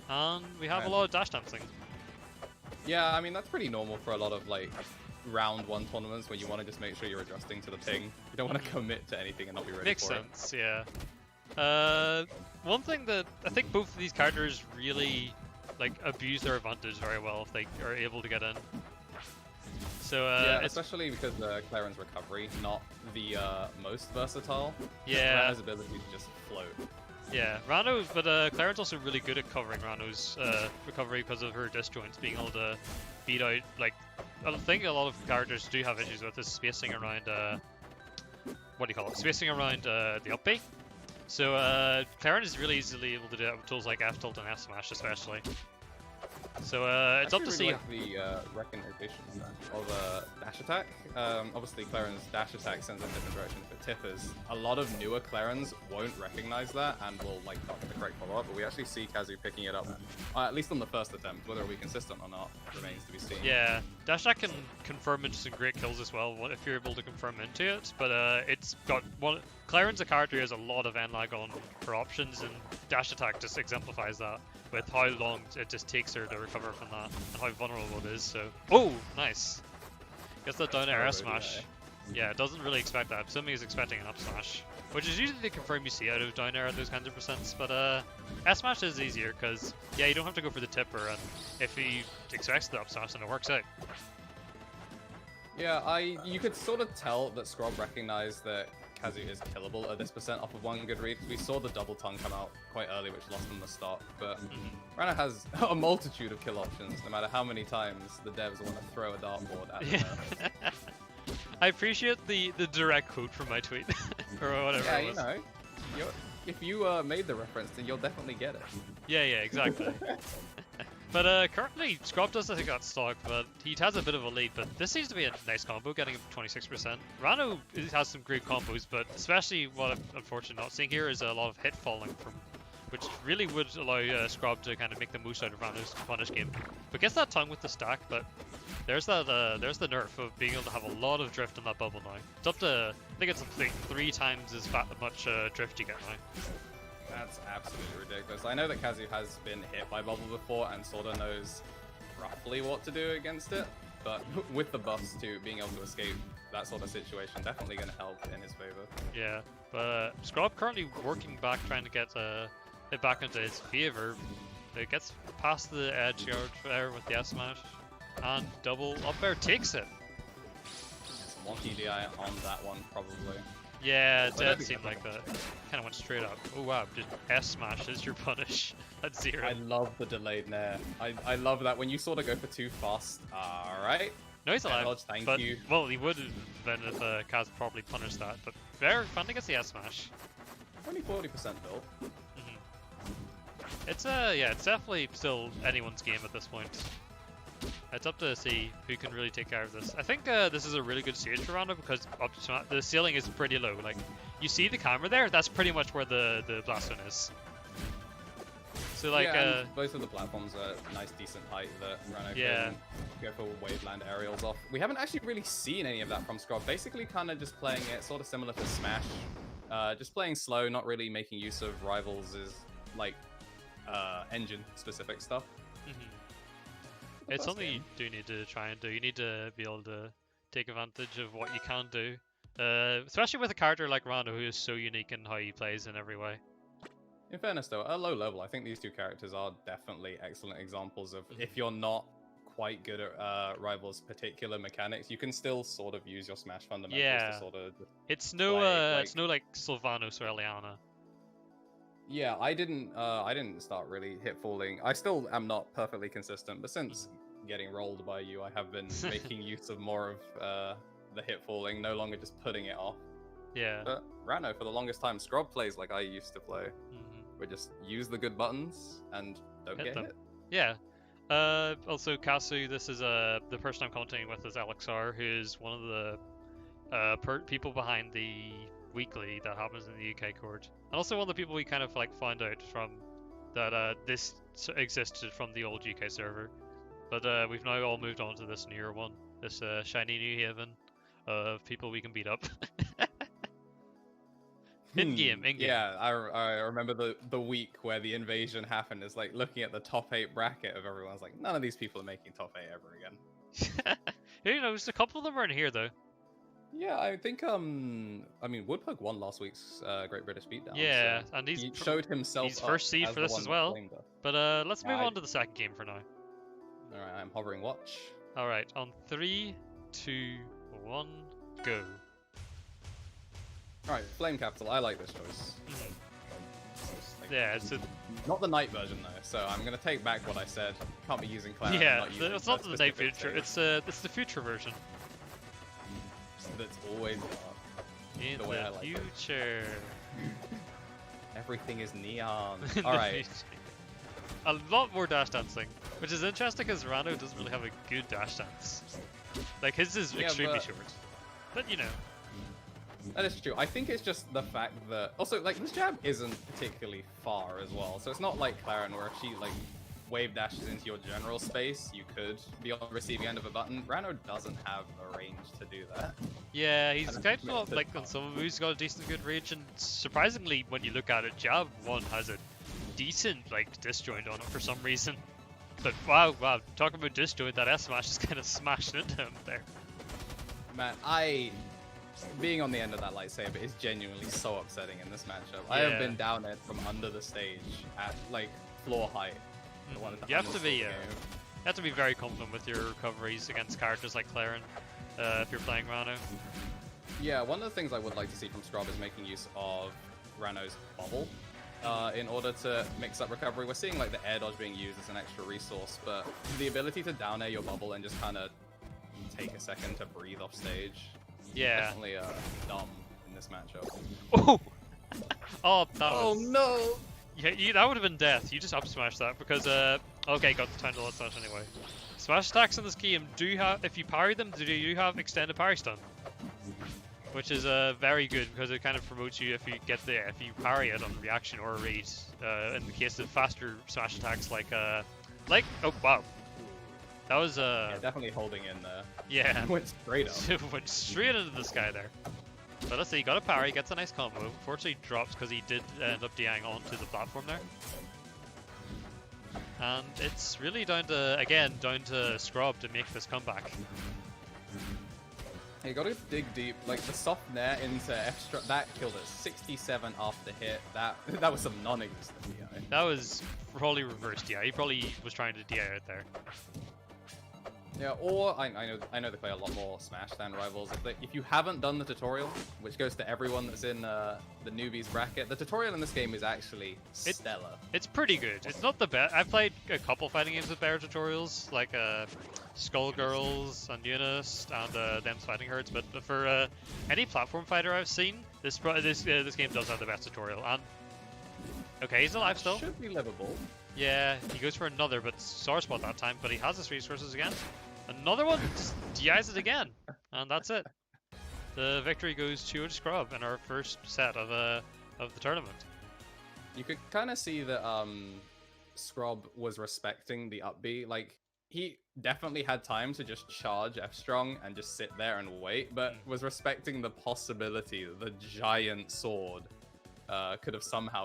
And we have a And- lot of dash dancing. Yeah, I mean, that's pretty normal for a lot of, like, round 1 tournaments where you want to just make sure you're adjusting to the ping. You don't want to commit to anything and not be ready Makes for sense, yeah. One thing that I think both of these characters really like abuse their advantage very well if they are able to get in. So yeah, it's, especially because Clairen's recovery, not the most versatile. yeah, Ranno's ability to just float. yeah, Ranno, but Clairen's also really good at covering Ranno's recovery because of her disjoints, being able to beat out, like, I think a lot of characters do have issues with is spacing around, what do you call it, spacing around the up B. So Clairen is really easily able to do that with tools like F tilt and F smash especially. So it's up to see. Like the recognition of dash attack. Obviously, Clairen's dash attack sends in different directions, but Tippers, a lot of newer Clairens won't recognize that and will like not get the correct follow up. But we actually see Kazu picking it up, at least on the first attempt. Whether we're consistent or not remains to be seen. Yeah, dash attack can confirm into some great kills as well if you're able to confirm into it. But it's got one. Clairen's a character who has a lot of N lag on her options, and dash attack just exemplifies that with how long it just takes her to recover from that and how vulnerable it is. So, oh, nice. Gets that down air S smash. Yeah, doesn't really expect that. Assuming he's expecting an up smash, which is usually the confirm you see out of down air at those kinds of percents. But S smash is easier because yeah, you don't have to go for the tipper, and if he expects the up smash, then it works out. Yeah, you could sort of tell that Scrob recognized that Kazu is killable at this percent off of one good read. We saw the double tongue come out quite early, which lost him the stock. But Ranno has a multitude of kill options, no matter how many times the devs want to throw a dartboard at him. I appreciate the direct quote from my tweet, or whatever Yeah, it was. you know, if you made the reference, then you'll definitely get it. Yeah, exactly. But currently, Scrob does I think that stock, but he has a bit of a lead. But this seems to be a nice combo, getting him 26%. Ranno has some great combos, but especially what I'm unfortunately not seeing here is a lot of hit falling from, which really would allow Scrob to kind of make the most out of Ranno's punish game. But gets that tongue with the stack, but there's that there's the nerf of being able to have a lot of drift in that bubble now. It's up to, I think it's like 3 times as much drift you get now. That's absolutely ridiculous. I know that Kazu has been hit by bubble before and sort of knows roughly what to do against it, but with the buffs too, being able to escape that sort of situation definitely going to help in his favor. Yeah, but Scrob currently working back, trying to get it back into his favor. It gets past the edge guard there with the S smash, and double up air takes it. Some wonky DI on that one, probably. Yeah, it did seem like that. Kind of went straight up. Oh wow, just S smash is your punish. That's 0. I love the delayed nair. I love that when you sort of go for too fast. Alright. No, he's alive. Dodge, thank but, you. Well, he would have been if Kaz probably punished that. But fair, finally gets the S smash. Only 40% built. It's yeah, it's definitely still anyone's game at this point. It's up to see who can really take care of this. I think this is a really good stage for Ranno because the ceiling is pretty low. Like, you see the camera there? That's pretty much where the blast zone is. So like, yeah, both of the platforms are nice, decent height that Ranno can go for waveland aerials off. We haven't actually really seen any of that from Scrob. Basically, kind of just playing it sort of similar to Smash. Just playing slow, not really making use of Rivals' like engine-specific stuff. It's something you do need to try and do. You need to be able to take advantage of what you can do. Especially with a character like Ranno, who is so unique in how he plays in every way. In fairness though, at a low level, I think these two characters are definitely excellent examples of if you're not quite good at Rivals' particular mechanics, you can still sort of use your Smash fundamentals to sort of it's no like Sylvanos or Eliana. Yeah, I didn't start really hit falling. I still am not perfectly consistent, but since getting rolled by you, I have been making use of more of the hit falling, no longer just putting it off. Yeah. But Ranno, for the longest time, Scrob plays like I used to play. We just use the good buttons and don't get hit. Yeah. Also, Kazu, this is the person I'm commenting with is Alexar, who's one of the people behind the weekly that happens in the UK court. And also one of the people we kind of like found out from that this existed from the old UK server. But we've now all moved on to this newer one, this shiny new haven of people we can beat up. In-game. Yeah, I remember the week where the invasion happened. Is like looking at the top 8 bracket of everyone's like, none of these people are making top 8 ever again. You know, just a couple of them aren't here though. Yeah, I think I mean Woodpug won last week's Great British Beatdown. Yeah, so and he showed himself. he's first seed for this as well. But let's move on to the second game for now. All right, I'm hovering watch. All right, on 3, 2, 1, go. All right, Flame Capital. I like this choice. Yeah, it's not the night version though, so I'm gonna take back what I said. Can't be using Clairen. yeah, it's not the night future. It's the future version. That's always in the way I the like future. Everything is neon. All right. A lot more dash dancing, which is interesting because Ranno doesn't really have a good dash dance. Like his is extremely short, but you know. That is true. I think it's just the fact that also like this jab isn't particularly far as well, so it's not like Clairen where if she like wave dashes into your general space, you could be on the receiving end of a button. Ranno doesn't have the range to do that. Yeah, he's kind of like on some moves he's got a decent good range, and surprisingly, when you look at it, Jab 1 has a decent like disjoint on it for some reason. But wow, talking about disjoint, that S smash is kind of smashed into him there. Man, being on the end of that lightsaber is genuinely so upsetting in this matchup. Yeah. I have been down it from under the stage at like floor height. You have to be very confident with your recoveries against characters like Clairen if you're playing Ranno. Yeah, one of the things I would like to see from Scrob is making use of Ranno's bubble in order to mix up recovery. We're seeing like the air dodge being used as an extra resource, but the ability to down air your bubble and just kind of take a second to breathe off stage. Yeah. Definitely dumb in this matchup. Oh! Oh no! Yeah, that would have been death. You just up smash that because okay, got the time to let smash anyway. Smash attacks in this game do have, if you parry them, do you have extended parry stun, which is very good because it kind of promotes you if you parry it on reaction or a read. In the case of faster smash attacks like oh wow, that was yeah, definitely holding in there. Yeah, went straight up. Went straight into this guy there. But let's see, he got a parry, gets a nice combo. Unfortunately, drops because he did end up DIing onto the platform there. And it's really down to Scrob to make this comeback. You gotta dig deep. Like the soft nair into extra, that killed it. 67 off the hit. That was some non-existent DI. That was probably reverse DI. He probably was trying to DI out there. Yeah, or I know they play a lot more Smash than Rivals. If you haven't done the tutorial, which goes to everyone that's in the newbies bracket, the tutorial in this game is actually stellar. It's pretty good. It's not the best. I've played a couple fighting games with better tutorials, like Skullgirls and Eunice and Them's Fighting Herds. But for any platform fighter I've seen, this game does have the best tutorial. And okay, he's alive still. Should be livable. Yeah, he goes for another, but sore spot that time. But he has his resources again. Another one, just DIs it again, and that's it. The victory goes to Scrub in our first set of the tournament. You could kind of see that Scrub was respecting the up B. Like he definitely had time to just charge F strong and just sit there and wait, but was respecting the possibility that the giant sword could have somehow